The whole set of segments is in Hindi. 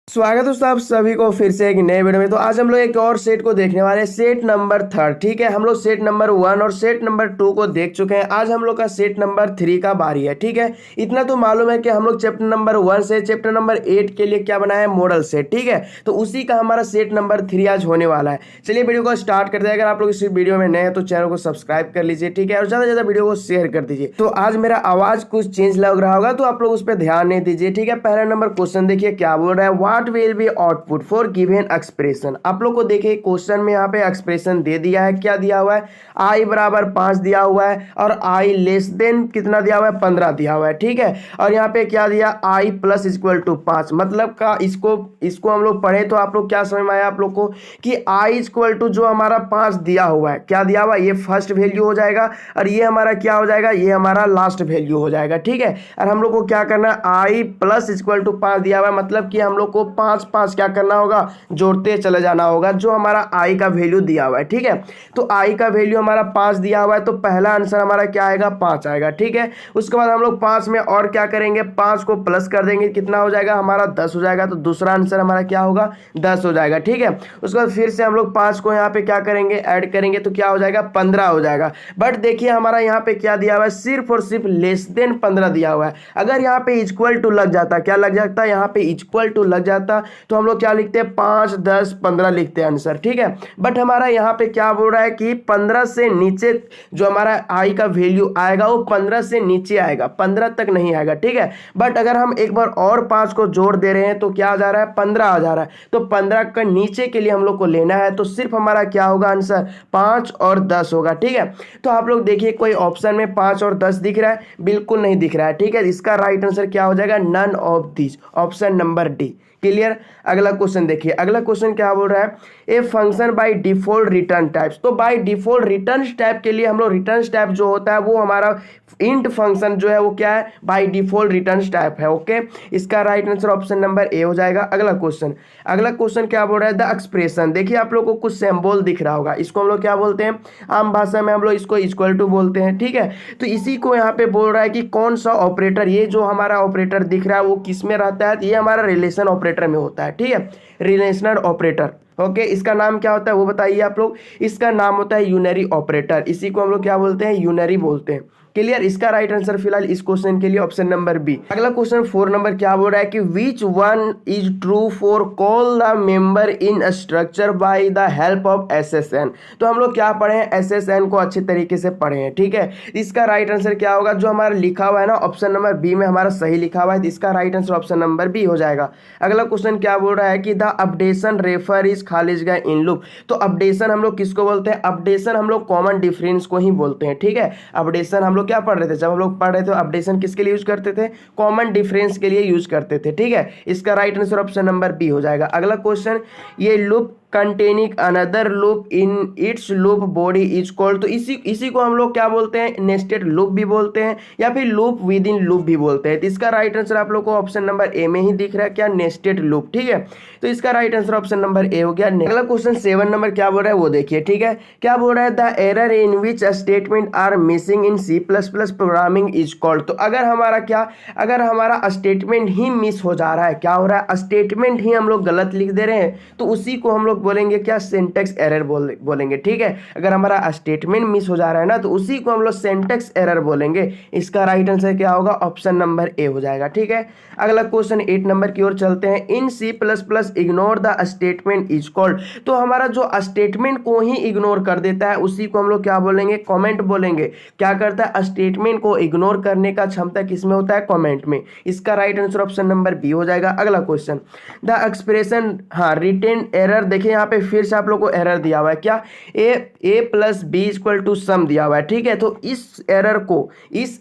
स्वागत है दोस्तों आप सभी को फिर से एक नए वीडियो में। तो आज हम लोग एक और सेट को देखने वाले हैं, सेट नंबर 3। ठीक है, हम लोग सेट नंबर 1 और सेट नंबर 2 को देख चुके हैं। आज हम लोग का सेट नंबर 3 का बारी है। ठीक है, इतना तो मालूम है कि हम लोग चैप्टर नंबर 1 से चैप्टर नंबर 8 के लिए क्या बनाया है, मॉडल सेट। ठीक है, तो उसी का हमारा सेट नंबर 3 आज होने वाला है। चलिए वीडियो को स्टार्ट करते हैं। अगर आप लोग इस वीडियो में नए हैं तो चैनल को सब्सक्राइब कर लीजिए। ठीक है, और ज़्यादा से ज़्यादा वीडियो को शेयर कर दीजिए। तो आज मेरा आवाज़ कुछ चेंज लग रहा होगा तो आप लोग उस पर ध्यान नहीं दीजिए। ठीक है, पहला नंबर क्वेश्चन देखिए क्या बोल रहा है, what will be output for given expression. आप लोग को देखिए क्वेश्चन में यहाँ पे एक्सप्रेशन दे दिया है, क्या दिया हुआ है, i बराबर 5 दिया हुआ है और i लेस देन कितना दिया हुआ है, 15 दिया हुआ है। ठीक है, और यहाँ पे क्या दिया, i प्लस इक्वल टू 5, मतलब का इसको हम लोग पढ़े तो आप लोग क्या समझ में आया आप लोग को कि i इक्वल टू जो हमारा 5 दिया हुआ है, क्या दिया हुआ है, ये फर्स्ट वैल्यू हो जाएगा और ये हमारा क्या हो जाएगा, ये हमारा लास्ट वैल्यू हो जाएगा। ठीक है, और हम लोग को क्या करना है, i प्लस इक्वल टू 5 दिया हुआ है, मतलब कि हम लोग को 5 5 क्या करना होगा, जोड़ते चले जाना होगा जो हमारा i का वैल्यू दिया हुआ है। ठीक है, तो i का वैल्यू हमारा 5 दिया हुआ है तो पहला आंसर हमारा क्या आएगा, 5 आएगा। ठीक है, उसके बाद हम लोग 5 में और क्या करेंगे, 5 को प्लस कर देंगे, कितना हो जाएगा हमारा 10 हो जाएगा, तो दूसरा आंसर हमारा क्या होगा, 10 हो जाएगा। ठीक है, उसके बाद फिर से हम लोग 5 को यहाँ पे क्या करेंगे, ऐड करेंगे तो क्या हो जाएगा, 15 हो जाएगा। बट देखिए हमारा यहाँ पे क्या दिया हुआ है, सिर्फ और सिर्फ लेस देन 15 दिया हुआ है। अगर यहाँ पे इक्वल टू लग जाता, क्या लग जाता है, यहाँ पे इक्वल टू लग जाता तो हम लोग क्या लिखते हैं, 5 10 15 लिखते हैं आंसर। ठीक है, बट हमारा यहाँ पे क्या बोल रहा है कि 15 से नीचे जो हमारा i का वैल्यू आएगा वो 15 से नीचे आएगा, 15 तक नहीं आएगा। ठीक है, बट अगर हम एक बार और 5 को जोड़ दे रहे हैं तो क्या आ जा रहा है, 15 आ जा रहा है। तो 15 का नीचे के लिए हम लोग को लेना है तो सिर्फ हमारा क्या होगा आंसर, 5 और 10 होगा। ठीक है, तो आप लोग देखिए कोई ऑप्शन में 5 और 10 दिख रहा है, बिल्कुल नहीं दिख रहा है। ठीक है, इसका राइट आंसर क्या हो जाएगा, none of this, option number D. Clear. अगला क्वेश्चन देखिए, अगला क्वेश्चन क्या बोल रहा है, a function by default return types. तो बाय डिफॉल्ट रिटर्न टाइप के लिए हम लोग रिटर्न टाइप जो होता है वो हमारा इंट फंक्शन जो है वो क्या है, बाय डिफॉल्ट रिटर्न टाइप है। ओके, इसका राइट आंसर ऑप्शन नंबर ए हो जाएगा। अगला क्वेश्चन क्या बोल रहा है, द एक्सप्रेशन। देखिए आप लोग को कुछ सिंबल दिख रहा होगा, इसको हम लोग क्या बोलते हैं, आम भाषा में हम लोग इसको इक्वल टू बोलते हैं। ठीक है, तो इसी को यहाँ पे बोल रहा है कि कौन सा ऑपरेटर, ये जो हमारा ऑपरेटर दिख रहा है वो किस में रहता है, ये हमारा रिलेशन ऑपरेटर में होता है। ठीक है, रिलेशनल ऑपरेटर। ओके, इसका नाम क्या होता है वो बताइए आप लोग, इसका नाम होता है यूनरी ऑपरेटर, इसी को हम लोग क्या बोलते हैं, यूनरी बोलते हैं। क्लियर। इसका राइट आंसर फिलहाल इस क्वेश्चन के लिए ऑप्शन नंबर बी। अगला क्वेश्चन 4 नंबर क्या बोल रहा है कि which one is true for call the member in structure by the help of SSN. तो हम लोग क्या पढ़े हैं, एसएसएन को अच्छे तरीके से पढ़े हैं। ठीक है, इसका राइट आंसर क्या होगा, जो हमारा लिखा हुआ है ना ऑप्शन नंबर बी में हमारा सही लिखा हुआ है, तो इसका right answer option number B हो जाएगा। अगला क्वेश्चन क्या बोल रहा है कि द अपडेशन रेफर इज खालिज गए इन लूप। तो अपडेशन हम लोग किसको बोलते हैं, अपडेशन हम लोग कॉमन डिफरेंस को ही बोलते हैं। ठीक है, अपडेशन हम लोग क्या पढ़ रहे थे, जब हम लोग पढ़ रहे थे अपडेशन किसके लिए यूज करते थे, कॉमन डिफरेंस के लिए यूज करते थे। ठीक है, इसका right answer option number B हो जाएगा। अगला क्वेश्चन, ये loop containing another loop in its loop body is called. तो इसी को हम लोग क्या बोलते हैं, नेस्टेड लूप भी बोलते हैं या फिर लूप विद इन लूप भी बोलते हैं। तो इसका राइट आंसर आप लोग को ऑप्शन नंबर ए में ही दिख रहा है, क्या, नेस्टेड लूप। ठीक है, तो इसका राइट आंसर ऑप्शन नंबर ए हो गया। अगला क्वेश्चन 7 नंबर क्या बोल रहा है वो देखिए। ठीक है, क्या बोल रहा है, the error in which statement are missing in C plus plus programming is called. तो अगर हमारा स्टेटमेंट ही मिस हो जा रहा है, क्या हो रहा है, स्टेटमेंट ही हम लोग गलत लिख दे रहे हैं, तो उसी को हम लोग बोलेंगे क्या, सिंटैक्स एरर बोलेंगे। ठीक है, अगर हमारा स्टेटमेंट मिस हो जा रहा है ना तो उसी को हम लोग सिंटैक्स एरर बोलेंगे। इसका राइट आंसर क्या होगा, ऑप्शन नंबर ए हो जाएगा। ठीक है, अगला क्वेश्चन 8 नंबर की ओर चलते हैं। In C plus plus ignore the statement is called. तो हमारा जो स्टेटमेंट को ही इग्नोर कर देता है उसी को हम लोग क्या बोलेंगे, कमेंट बोलेंगे। क्या करता है, स्टेटमेंट को इग्नोर करने का क्षमता किसमें होता है, कमेंट में। इसका right answer option number B हो जाएगा। अगला क्वेश्चन, द एक्सप्रेशन, हाँ, रिटेन एरर। देखिए यहाँ पे फिर से आप लोग को एरर दिया हुआ है, क्या, ए plus B equal to some दिया हुआ है। ठीक है, तो इस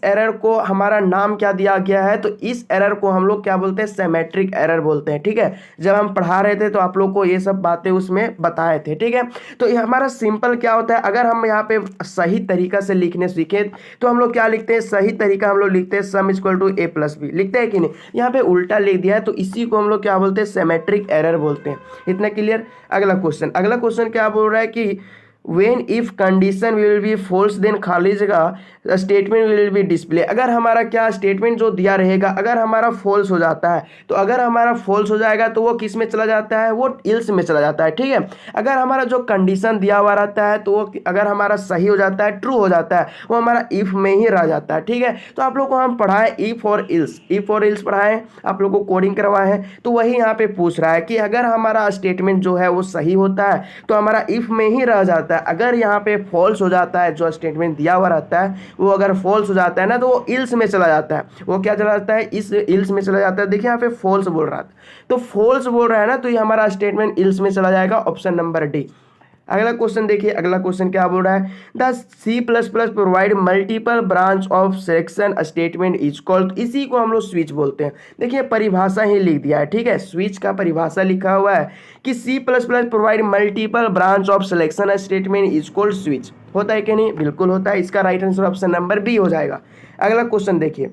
एरर को हमारा नाम क्या दिया गया है, तो इस एरर को हम लोग क्या बोलते हैं, सिमेट्रिक एरर बोलते हैं। ठीक है, जब हम पढ़ा रहे थे तो आप लोग को ये सब बातें उसमें बताए थे। ठीक है, तो ये हमारा सिंपल क्या होता है, अगर हम यहाँ पे सही तरीका से लिखने सीखे तो हम लोग क्या लिखते हैं, सही तरीका हम लोग लिखते हैं sum equal to A plus B, लिखते हैं कि नहीं, यहाँ पे उल्टा लिख दिया है तो इसी को हम लोग क्या बोलते हैं, सिमेट्रिक एरर बोलते हैं। इतना क्लियर। अगला क्वेश्चन क्या बोल रहा है कि when if condition will be false then खाली जगह स्टेटमेंट विल बी डिस्प्ले। अगर हमारा क्या स्टेटमेंट जो दिया रहेगा अगर हमारा फॉल्स हो जाता है तो अगर हमारा फॉल्स हो जाएगा तो वो किस में चला जाता है, वो इल्स में चला जाता है। ठीक है, अगर हमारा जो कंडीशन दिया हुआ रहता है तो वो अगर हमारा सही हो जाता है, ट्रू हो जाता है, वो हमारा इफ में ही रह जाता है। ठीक है, तो आप लोग को हम पढ़ाए इफ और इल्स पढ़ाए, आप लोग को कोडिंग करवाए हैं, तो वही यहाँ पे पूछ रहा है कि अगर हमारा स्टेटमेंट जो है वो सही होता है तो हमारा इफ में ही रह जाता है। अगर यहाँ पे फॉल्स हो जाता है, जो स्टेटमेंट दिया हुआ रहता है वो अगर फॉल्स हो जाता है ना तो वो इल्स में चला जाता है। वो क्या चला जाता है, इस इल्स में चला जाता है। देखिए यहाँ पे फॉल्स बोल रहा था तो फॉल्स बोल रहा है ना, तो ये हमारा स्टेटमेंट इल्स में चला जाएगा, ऑप्शन नंबर डी। अगला क्वेश्चन देखिए, अगला क्वेश्चन क्या बोल रहा है, the C plus plus provide multiple branch of selection statement is called. इसी को हम लोग स्विच बोलते हैं। देखिए परिभाषा ही लिख दिया है। ठीक है, स्विच का परिभाषा लिखा हुआ है कि C plus plus provide multiple branch of selection statement is called switch. होता है कि नहीं, बिल्कुल होता है। इसका right answer option number B हो जाएगा। अगला क्वेश्चन देखिए,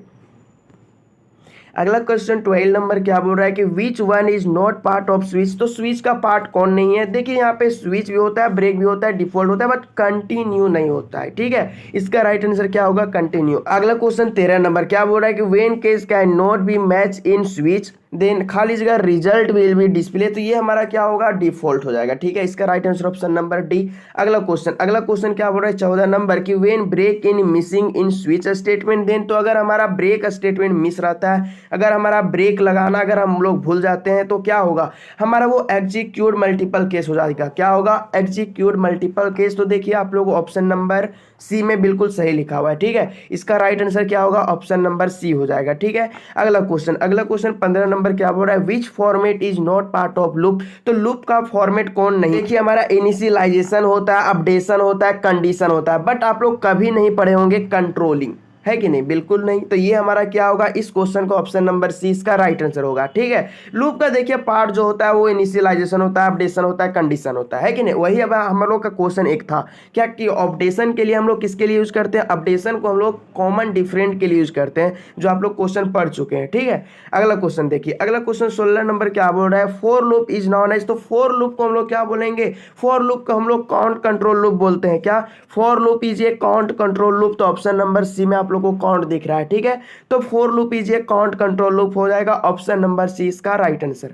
अगला क्वेश्चन 12 नंबर क्या बोल रहा है कि which one is not part off switch. तो स्विच का पार्ट कौन नहीं है, देखिए यहाँ पे स्विच भी होता है, ब्रेक भी होता है, डिफॉल्ट होता है, बट कंटिन्यू नहीं होता है। ठीक है, इसका राइट आंसर क्या होगा, कंटिन्यू। अगला क्वेश्चन 13 नंबर क्या बोल रहा है कि when case can not be match in switch then खाली जगह रिजल्ट विल बी डिस्प्ले। तो ये हमारा क्या होगा, डिफॉल्ट हो जाएगा। ठीक है, इसका right answer option number D. अगला क्वेश्चन क्या बोल रहा है 14 नंबर की when break in missing in switch statement then. तो अगर हमारा ब्रेक स्टेटमेंट मिस रहता है, अगर हमारा ब्रेक लगाना अगर हम लोग भूल जाते हैं तो क्या होगा, हमारा वो एग्जीक्यूट मल्टीपल केस हो जाएगा। क्या होगा, एग्जीक्यूट मल्टीपल केस। तो देखिए आप लोग ऑप्शन नंबर सी में बिल्कुल सही लिखा हुआ है। ठीक है, इसका राइट आंसर क्या होगा, ऑप्शन नंबर सी हो जाएगा। ठीक है, अगला क्वेश्चन 15 नंबर क्या बोल रहा है, विच format is not part of loop. तो लूप का फॉर्मेट कौन नहीं, देखिए हमारा इनिशियलाइजेशन होता है, अपडेशन होता है, कंडीशन होता है, बट आप लोग कभी नहीं पढ़े होंगे कंट्रोलिंग, है कि नहीं, बिल्कुल नहीं। तो ये हमारा क्या होगा, इस क्वेश्चन का ऑप्शन नंबर सी इसका राइट आंसर होगा। ठीक है, लूप का देखिए पार्ट जो होता है वो इनिशियलाइजेशन होता है, अपडेशन होता है, कंडीशन होता है कि नहीं। वही अब हम लोग का क्वेश्चन एक था क्या कि अपडेशन के लिए हम लोग किसके लिए यूज करते हैं, अपडेशन को हम लोग कॉमन डिफरेंट के लिए यूज करते हैं, जो आप लोग क्वेश्चन पढ़ चुके हैं। ठीक है, अगला क्वेश्चन देखिए, अगला क्वेश्चन 16 नंबर क्या बोल रहा है, for loop is known as. तो फॉर लूप को हम लोग क्या बोलेंगे, फॉर लूप को हम लोग काउंट कंट्रोल लूप बोलते हैं। क्या, for loop is a count control loop. तो ऑप्शन नंबर सी में आप लोग को काउंट दिख रहा है। ठीक है, तो for loop is a count control loop हो जाएगा, ऑप्शन नंबर सी इसका राइट आंसर।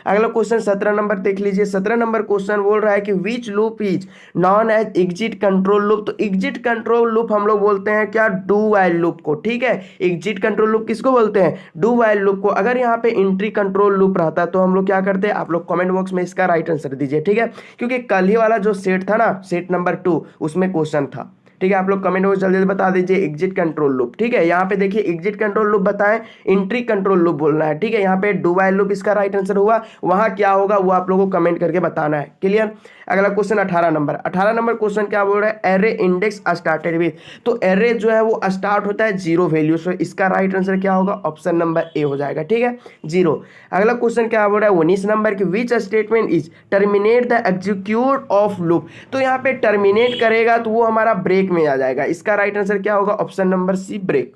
अगला क्वेश्चन 17 नंबर देख लीजिए। 17 नंबर क्वेश्चन बोल रहा है कि which loop is known as exit control loop. तो एग्जिट कंट्रोल लूप हम लोग बोलते हैं क्या, डू वाइल लूप को। ठीक है, एग्जिट कंट्रोल लूप किसको बोलते हैं, डू वाइल लूप को। अगर यहाँ पे एंट्री कंट्रोल लूप रहता तो हम लोग क्या करते हैं, आप लोग कमेंट बॉक्स में इसका राइट आंसर दीजिए। ठीक है, क्योंकि कल ही वाला जो सेट था ना, सेट नंबर 2, उसमें क्वेश्चन था। ठीक है, आप लोग कमेंट बॉक्स जल्दी बता दीजिए एग्जिट कंट्रोल लूप। ठीक है, यहाँ पे देखिए एग्जिट कंट्रोल लूप बताएं, एंट्री कंट्रोल लूप बोलना है। ठीक है, यहाँ पे डू वाइल लूप इसका राइट आंसर हुआ, वहां क्या होगा वो आप लोगों को कमेंट करके बताना है। क्लियर। अगला क्वेश्चन 18 नंबर क्वेश्चन क्या बोल रहा है, एरे इंडेक्स स्टार्टेड विद। तो एरे जो है वो स्टार्ट होता है 0 वैल्यू से, इसका राइट आंसर क्या होगा, ऑप्शन नंबर ए हो जाएगा। ठीक है, 0। अगला क्वेश्चन क्या बोल रहा है 19 नंबर की which statement is terminate the execute of loop. तो यहाँ पे टर्मिनेट करेगा तो वो हमारा ब्रेक में आ जाएगा, इसका राइट आंसर क्या होगा, option number C break.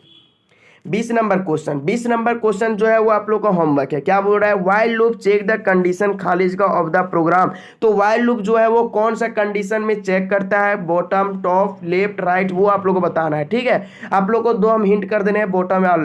20 number question जो है वो आप लोग का होमवर्क है। क्या बोल रहा है, while loop check the condition खाली जगह ऑफ द प्रोग्राम। तो वाइल लूप जो है वो कौन सा कंडीशन में चेक करता है, बॉटम, टॉप, लेफ्ट, राइट, वो आप लोग को बताना है। ठीक है, आप लोग को 2 हम हिंट कर देने हैं, बॉटम या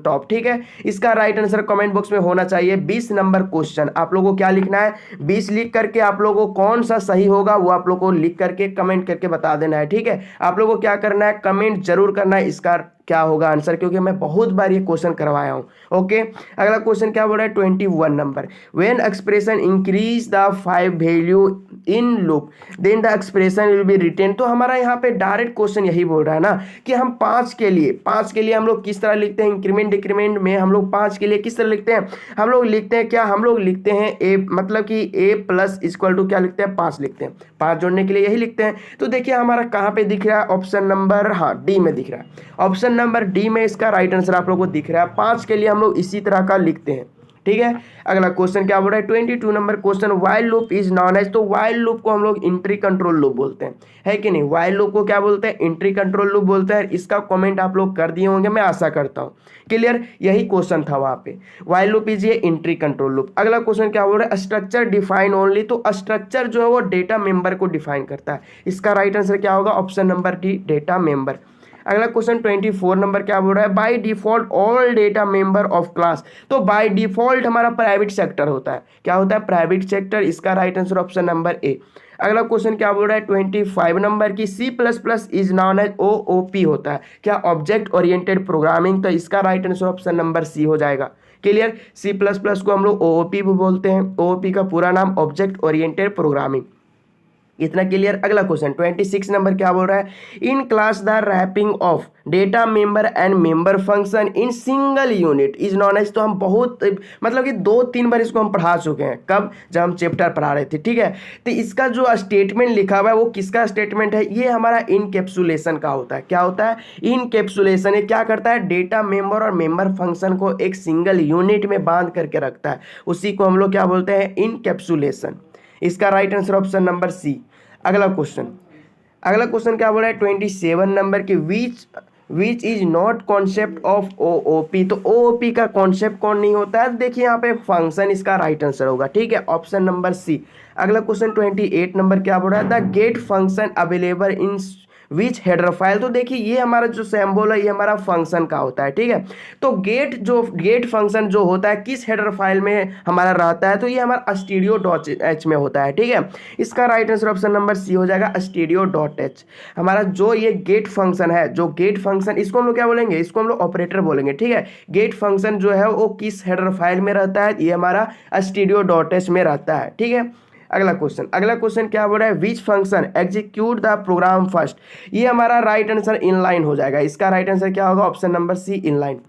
टॉप। ठीक है, इसका राइट आंसर कमेंट बॉक्स में होना चाहिए। 20 नंबर क्वेश्चन आप लोगों को क्या लिखना है, 20 लिख करके आप लोगों को कौन सा सही होगा वो आप लोग को लिख करके कमेंट करके बता देना है। ठीक है, आप लोग को क्या करना है, कमेंट जरूर करना है इसका क्या होगा आंसर, क्योंकि मैं बहुत बार ये क्वेश्चन करवाया हूं। ओके, अगला क्वेश्चन क्या बोल रहा है 21 number, when expression increase the 5 value in loop then the expression will be written. तो हमारा यहाँ पे डायरेक्ट क्वेश्चन यही बोल रहा है ना कि हम 5 के लिए हम लोग किस तरह लिखते हैं, इंक्रीमेंट डिक्रीमेंट में हम लोग 5 के लिए किस तरह लिखते हैं, हम लोग लिखते हैं क्या, हम लोग लिखते हैं ए, मतलब कि ए प्लस इक्वल टू क्या लिखते हैं, 5 लिखते हैं। 5 जोड़ने के लिए यही लिखते हैं। तो देखिए हमारा कहाँ पे दिख रहा है, ऑप्शन नंबर डी में दिख रहा है। ऑप्शन नंबर डी में इसका राइट आंसर आप लोगों को दिख रहा है। 5 के लिए हम लोग इसी तरह का लिखते हैं। ठीक है। अगला क्वेश्चन क्या बोल रहा है 22 number question, while loop is known as. तो व्हाइल लूप को हम लोग इंट्री कंट्रोल लूप बोलते हैं, है कि नहीं। व्हाइल लूप को क्या बोलते हैं, इंट्री कंट्रोल लूप बोलते हैं। इसका कमेंट आप लोग कर दिए होंगे, मैं आशा करता हूं। क्लियर, यही क्वेश्चन था वहां पे, व्हाइल लूप इज ये इंट्री कंट्रोल लूप। अगला क्वेश्चन क्या बोल रहा है, स्ट्रक्चर डिफाइन ओनली। तो स्ट्रक्चर जो है वो डेटा मेंबर को डिफाइन करता है। इसका राइट आंसर क्या होगा, option number D, data member. अगला क्वेश्चन 24 नंबर क्या बोल रहा है, by default all data member of class. तो बाय डिफॉल्ट हमारा प्राइवेट सेक्टर होता है, क्या होता है, प्राइवेट सेक्टर। इसका right answer option number A. अगला क्वेश्चन क्या बोल रहा है 25 नंबर की, C++ is known as OOP होता है, क्या, ऑब्जेक्ट ओरिएंटेड प्रोग्रामिंग। तो इसका right answer option number C हो जाएगा। क्लियर, C++ को हम लोग OOP भी बोलते हैं। OOP का पूरा नाम ऑब्जेक्ट ओरिएंटेड प्रोग्रामिंग। इतना क्लियर। अगला क्वेश्चन 26 नंबर क्या बोल रहा है, in class the wrapping of data member and member function in single unit is known as. तो हम बहुत मतलब कि 2-3 बार इसको हम पढ़ा चुके हैं, कब, जब हम चैप्टर पढ़ा रहे थे, ठीक है। तो इसका जो स्टेटमेंट लिखा हुआ है वो किसका स्टेटमेंट है, ये हमारा इनकैप्सुलेशन का होता है। क्या होता है, इनकैप्सुलेशन। ये क्या करता है, डेटा मेंबर और मेंबर फंक्शन को एक सिंगल यूनिट में बांध करके रखता है, उसी को हम लोग क्या बोलते हैं, इनकैप्सुलेशन। इसका right answer option number C. अगला क्वेश्चन क्या बोल रहा है 27 नंबर की, which is not concept of OOP। तो OOP का कॉन्सेप्ट कौन नहीं होता है, देखिए यहाँ पे फंक्शन, इसका राइट आंसर होगा, ठीक है, ऑप्शन नंबर सी। अगला क्वेश्चन 28 नंबर क्या बोल रहा है, the get function available in which header file. तो देखिए ये हमारा जो सिंबल है ये हमारा फंक्शन का होता है, ठीक है। तो गेट फंक्शन जो होता है किस हेडर फाइल में हमारा रहता है, तो ये हमारा stdio.h में होता है, ठीक है। इसका right answer option number C हो जाएगा, stdio.h। हमारा जो ये गेट फंक्शन है, जो गेट फंक्शन, इसको हम लोग क्या बोलेंगे, इसको हम लोग ऑपरेटर बोलेंगे, ठीक है। गेट फंक्शन जो है वो किस हेडर फाइल में रहता है, ये हमारा stdio.h में रहता है, ठीक है। अगला क्वेश्चन क्या बोल रहा है, which function execute the program first. ये हमारा राइट आंसर इनलाइन हो जाएगा। इसका राइट आंसर क्या होगा, ऑप्शन नंबर सी, इनलाइन।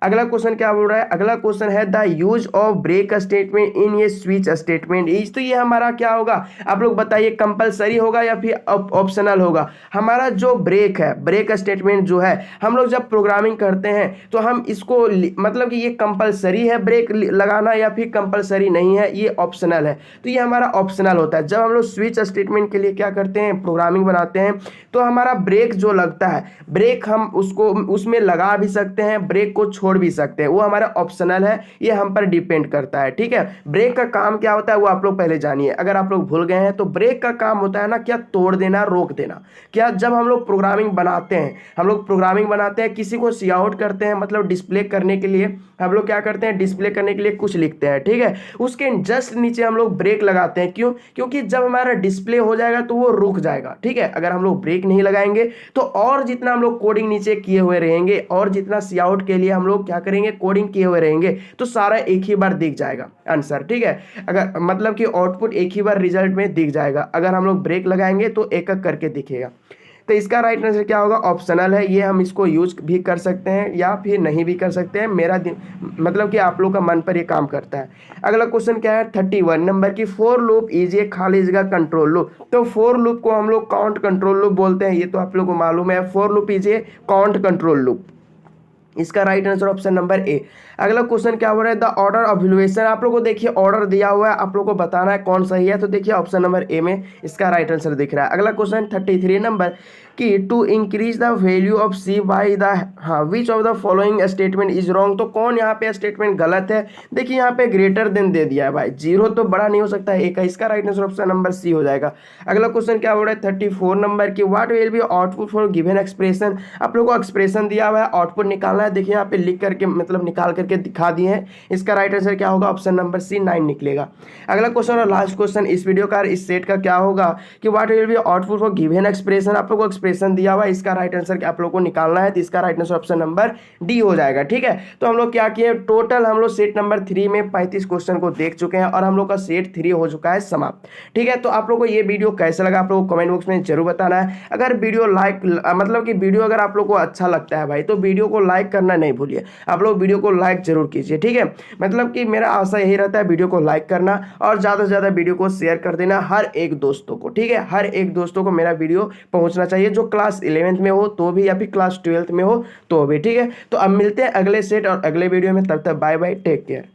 अगला क्वेश्चन क्या बोल रहा है, अगला क्वेश्चन है the use of break statement in ये स्विच स्टेटमेंट इज। तो ये हमारा क्या होगा, आप लोग बताइए, कंपलसरी होगा या फिर ऑप्शनल होगा। हमारा जो ब्रेक है, ब्रेक स्टेटमेंट जो है, हम लोग जब प्रोग्रामिंग करते हैं तो हम इसको मतलब कि ये कंपलसरी है ब्रेक लगाना या फिर कंपलसरी नहीं है, ये ऑप्शनल है। तो ये हमारा ऑप्शनल होता है। जब हम लोग स्विच स्टेटमेंट के लिए क्या करते हैं, प्रोग्रामिंग बनाते हैं, तो हमारा ब्रेक जो लगता है, ब्रेक हम उसको उसमें लगा भी सकते हैं, ब्रेक को छोड़ भी सकते हैं, वो हमारा ऑप्शनल है, ये हम पर डिपेंड करता है, ठीक है। ब्रेक का काम क्या होता है वो आप लोग पहले जानिए, अगर आप लोग भूल गए हैं तो ब्रेक का काम होता है ना, क्या, तोड़ देना, रोक देना। क्या, जब हम लोग प्रोग्रामिंग बनाते हैं, किसी को सी आउट करते हैं, मतलब डिस्प्ले करने के लिए हम लोग क्या करते हैं, डिस्प्ले करने के लिए कुछ लिखते हैं, ठीक है, उसके जस्ट नीचे हम लोग ब्रेक लगाते हैं। क्यों, क्योंकि जब हमारा डिस्प्ले हो जाएगा तो वो रुक जाएगा, ठीक है। अगर हम लोग ब्रेक नहीं लगाएंगे तो और जितना हम लोग कोडिंग नीचे किए हुए रहेंगे और जितना सी आउट के लिए हम लोग क्या करेंगे, कोडिंग किए हुए रहेंगे, तो सारा एक ही बार दिख जाएगा आंसर, ठीक है। अगर मतलब कि आउटपुट एक ही बार रिजल्ट में दिख जाएगा। अगर हम लोग ब्रेक लगाएंगे तो एक एक करके दिखेगा। तो इसका राइट आंसर क्या होगा, ऑप्शनल है। ये हम इसको यूज भी कर सकते हैं या फिर नहीं भी कर सकते हैं, मतलब कि आप लोग का मन पर ये काम करता है। अगला क्वेश्चन क्या है 31 नंबर की, फोर लूप इज ए खाली जगह कंट्रोल लूप। तो फोर लूप को हम लोग काउंट कंट्रोल लूप बोलते हैं, ये तो आप लोग को मालूम है। For loop is a count control loop. इसका right answer option number A. अगला क्वेश्चन क्या हो रहा है, द ऑर्डर ऑफ वैल्यूएशन। आप लोगों को देखिए ऑर्डर दिया हुआ है, आप लोगों को बताना है कौन सही है, तो देखिए ऑप्शन नंबर ए में इसका राइट आंसर दिख रहा है। अगला क्वेश्चन 33 नंबर कि to increase the value of C by the, हाँ, which of the following statement is wrong. तो कौन यहाँ पे स्टेटमेंट गलत है, देखिए यहाँ पे ग्रेटर देन दे दिया है भाई, 0 तो बड़ा नहीं हो सकता है, 1 का। इसका right answer option number C हो जाएगा। अगला क्वेश्चन क्या हो रहा है 34 नंबर की, what will be output for given expression. आप लोगों को एक्सप्रेशन दिया हुआ है, आउटपुट निकालना है, देखिए यहाँ पे लिख करके मतलब निकाल करके दिखा दिए हैं। इसका राइट आंसर क्या होगा, ऑप्शन नंबर सी 9 निकलेगा। अगला क्वेश्चन और लास्ट क्वेश्चन इस वीडियो का, इस सेट का क्या होगा कि what will be output for given expression. आप लोगों को एक्सप्रेशन दिया हुआ है, इसका राइट आंसर आप लोगों को निकालना है, तो इसका right answer option number D हो जाएगा, ठीक है। तो हम लोग क्या किए, टोटल हम लोग सेट नंबर 3 में 35 क्वेश्चन को देख चुके हैं और हम लोग का सेट 3 हो चुका है समाप्त, ठीक है। तो आप लोग को ये वीडियो कैसा लगा आप लोग को कमेंट बॉक्स में जरूर बताना है। अगर वीडियो मतलब कि वीडियो अगर आप लोग को अच्छा लगता है भाई, तो वीडियो को लाइक करना नहीं भूलिए, आप लोग वीडियो को लाइक जरूर कीजिए, ठीक है। मतलब कि मेरा आशा यही रहता है वीडियो को लाइक करना और ज़्यादा से ज़्यादा वीडियो को शेयर कर देना हर एक दोस्तों को, ठीक है। हर एक दोस्तों को मेरा वीडियो पहुंचना चाहिए, जो क्लास 11th में हो तो भी या फिर क्लास 12th में हो तो भी, ठीक है। तो अब मिलते हैं अगले सेट और अगले वीडियो में, तब तक बाय बाय, टेक केयर।